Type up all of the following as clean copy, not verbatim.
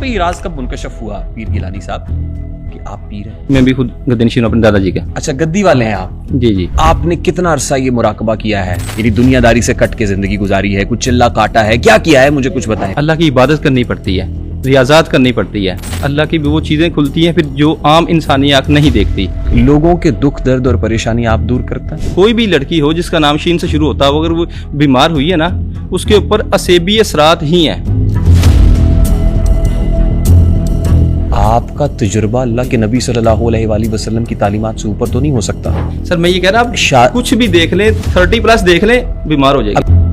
पे ये राज कब मुनकशफ हुआ पीर गिलानी साहब कि आप पीर हैं? मैं भी खुद गद्दी हूँ अपने दादाजी का। अच्छा, गद्दी वाले हैं आप? जी जी। आपने कितना अरसा ये मुराकबा किया है, यानी दुनियादारी से कट के जिंदगी गुजारी है, कुछ चिल्ला काटा है, क्या किया है, मुझे कुछ बताएं। अल्लाह की इबादत करनी पड़ती है, रियाजात करनी पड़ती है, अल्लाह की वो चीजें खुलती हैं फिर जो आम इंसानी आंख नहीं देखती। लोगों के दुख दर्द और परेशानी आप दूर करता है? कोई भी लड़की हो जिसका नाम शीन से शुरू होता हो, अगर वो बीमार हुई है ना, उसके ऊपर असेबी असरात ही हैं। आपका तजुर्बा अल्लाह के नबी सल्लल्लाहु अलैहि वसल्लम की तालीमात से ऊपर तो नहीं हो सकता? सर मैं ये कह रहा हूँ, आप कुछ भी देख लें, 30+ देख लें, बीमार हो जाएगी।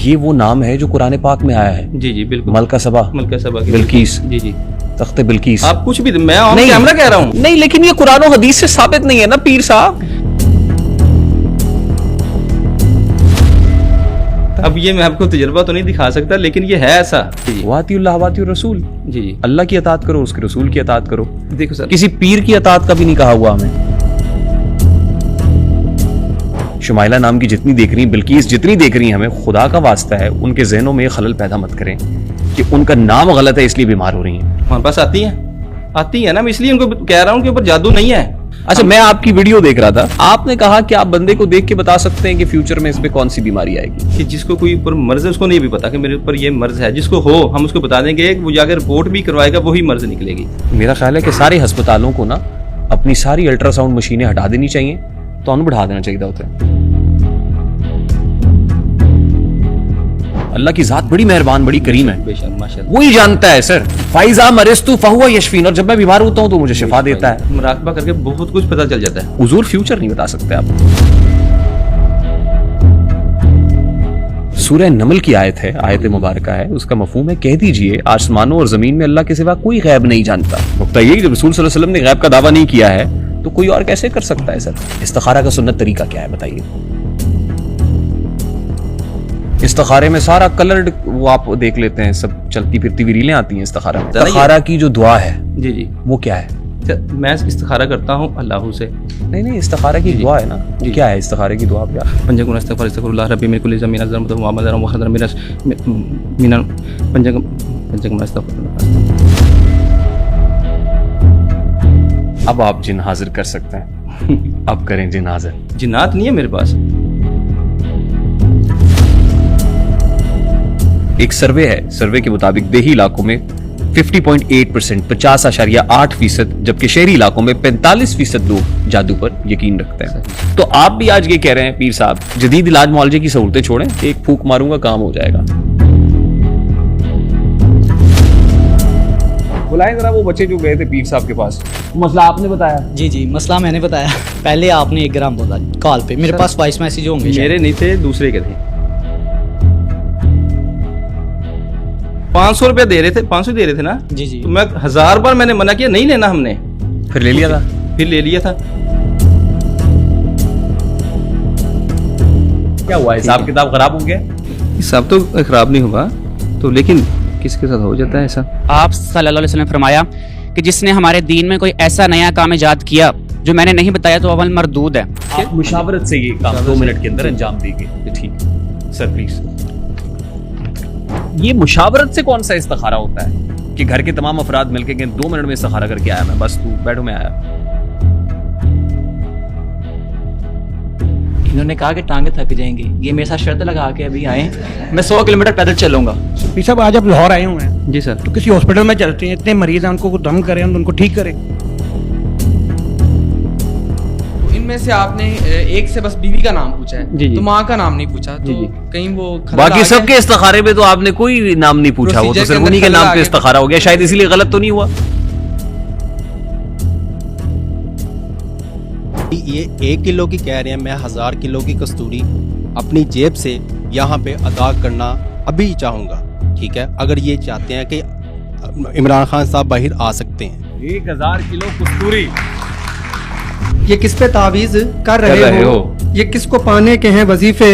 ये वो नाम है जो कुरान पाक में आया है? जी जी बिल्कुल। मलका सबा की बिल्कीस। जी जी। तख्ते बिल्कीस। आप कुछ भी, मैं ऑन कैमरा कह रहा हूँ। नहीं, लेकिन ये कुरान और हदीस से साबित नहीं है ना पीर साहब। अब ये मैं आपको तजुर्बा तो नहीं दिखा सकता, लेकिन ये है ऐसा। वातिउल्लाह वातिउर रसूल। जी जी। अल्लाह की अतात करो, उसके रसूल की अतात करो। देखो सर, किसी पीर की अतात का भी नहीं कहा हुआ हमें। शुमाइला नाम की जितनी देख रही, बिल्किस जितनी देख रही, हमें खुदा का वास्ता है उनके जहनों में खलल पैदा मत करें कि उनका नाम गलत है इसलिए बीमार हो रही हैं। हमारे पास आती है ना, मैं इसलिए उनको कह रहा हूँ कि ऊपर जादू नहीं है। अच्छा, मैं आपकी वीडियो देख रहा था, आपने कहा कि आप बंदे को देख के बता सकते हैं कि फ्यूचर में इस पे कौन सी बीमारी आएगी। कि जिसको कोई ऊपर मर्ज है उसको नहीं भी पता कि मेरे ऊपर ये मर्ज है, जिसको हो हम उसको बता देंगे, वो जाकर रिपोर्ट भी करवाएगा, वही मर्ज निकलेगी। मेरा ख्याल है कि सारे अस्पतालों को ना अपनी सारी अल्ट्रासाउंड मशीनें हटा देनी चाहिए, तो बढ़ा देना चाहिए होता है। अल्लाह की जात बड़ी मेहरबान, बड़ी करीम है, बेशक माशाअल्लाह। वही जानता है सर। फाइजा मरिस्तु फहुवा यशफीन, और जब मैं बीमार होता हूँ तो मुझे शिफा देता है। मुराकबा करके बहुत कुछ पता चल जाता है। हुजूर फ्यूचर नहीं बता सकते आप। सूरह नमल की आयत है, आयत मुबारका है, उसका मफहूम है, कह दीजिए आसमानों और जमीन में अल्लाह के सिवा कोई गैब नहीं जानता। नुक्ता ये कि जब रसूल सल्लल्लाहु अलैहि वसल्लम ने गैब का दावा नहीं किया है तो कोई और कैसे कर सकता है सर? इस्तिखारा का सुन्नत तरीका क्या है बताइए? इस्तिखारे में सारा कलर्ड वो आप देख लेते हैं, सब चलती फिरती हुई रीलें आती हैं इस्तिखारा में। इस्तिखारा की जो दुआ है जी जी, वो क्या है? मैं इस्तिखारा करता हूँ अल्लाह से। नहीं, इस्तिखारा की दुआ है ना, क्या है इस्तिखारे की दुआ? क्या? पंजगुना इस्तगफार इस्तगफिरुल्लाह रब्बी मिन कुल्ली ज़मीन ज़रमत व अमज़र व खदर मिन पंजगुना इस्तगफिरुल्लाह। अब आप जिन हाजिर कर सकते हैं, अब करें जिन हाजिर। जिन्नात नहीं है मेरे पास। एक सर्वे है, सर्वे के मुताबिक देही इलाकों में 50.8%, 50.8%, जबकि शहरी इलाकों में 45% लोग जादू पर यकीन रखते हैं। तो आप भी आज ये कह रहे हैं पीर साहब, जदीद इलाज मुआलजे की सहूलतें छोड़ें, एक फूक मारूंगा काम हो जाएगा। बुलाएं जरा वो बच्चे जो गए थे पीर साहब के पास, मसला आपने बताया? जी जी, मसला मैंने बताया। पहले आपने 1 ग्राम बोला कॉल पे, मेरे पास वॉइस मैसेज होंगे। मेरे नहीं थे, दूसरे के थे। 500 रुपया दे रहे थे, 500 दे रहे थे ना? जी जी। तो मैं 1000 बार मैंने मना किया, नहीं लेना हमने, फिर ले लिया था। फिर ले लिया था। क्या हुआ, हिसाब किताब खराब हो गया? हिसाब तो खराब नहीं हुआ, तो लेकिन किसके साथ हो जाता है ऐसा? आप सल्लल्लाहु अलैहि वसल्लम ने फरमाया कि जिसने हमारे दीन में कोई ऐसा नया काम इजाद किया जो मैंने नहीं बताया तो अवल मरदूद है। आप मुशावरत से ये काम 2 मिनट के अंदर अंजाम देंगे, ठीक सर प्लीज। ये मुशावरत से कौन सा इस्तिखारा होता है कि घर के तमाम अफराद मिलके 2 मिनट में इस्तिखारा करके आया मैं, बस तू बैठो मैं आया? इन्होंने कहा कि टांगे थक जाएंगी, ये मेरे साथ शर्त लगा के अभी आए, मैं 100 किलोमीटर पैदल चलूंगा। पीर साहब आज आप लाहौर आए हुए हैं जी सर, तो किसी हॉस्पिटल में चलते हैं, इतने मरीज हैं, उनको दम करें, उनको ठीक करें। इनमें से आपने एक से बस बीवी का नाम पूछा है, जी जी। तो माँ का नाम नहीं पूछा, तो जी जी। कहीं वो बाकी सबके इस्तिखारे में तो आपने कोई नाम नहीं पूछा, वो तो सिर्फ उन्हीं के नाम पे इस्तिखारा हो गया, शायद इसीलिए गलत तो नहीं हुआ। ये 1 किलो की कह रहे हैं, मैं 1000 किलो की कस्तूरी अपनी जेब से यहाँ पे अदा करना अभी चाहूँगा, ठीक है? अगर ये चाहते हैं कि इमरान खान साहब बाहर आ सकते हैं। 1000 किलो कस्तूरी ये किस पे तावीज कर रहे हो? ये किसको पाने के हैं वजीफे?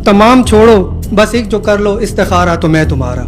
तमाम छोड़ो, बस एक जो कर लो इस्तिखारा तो मैं तुम्हारा।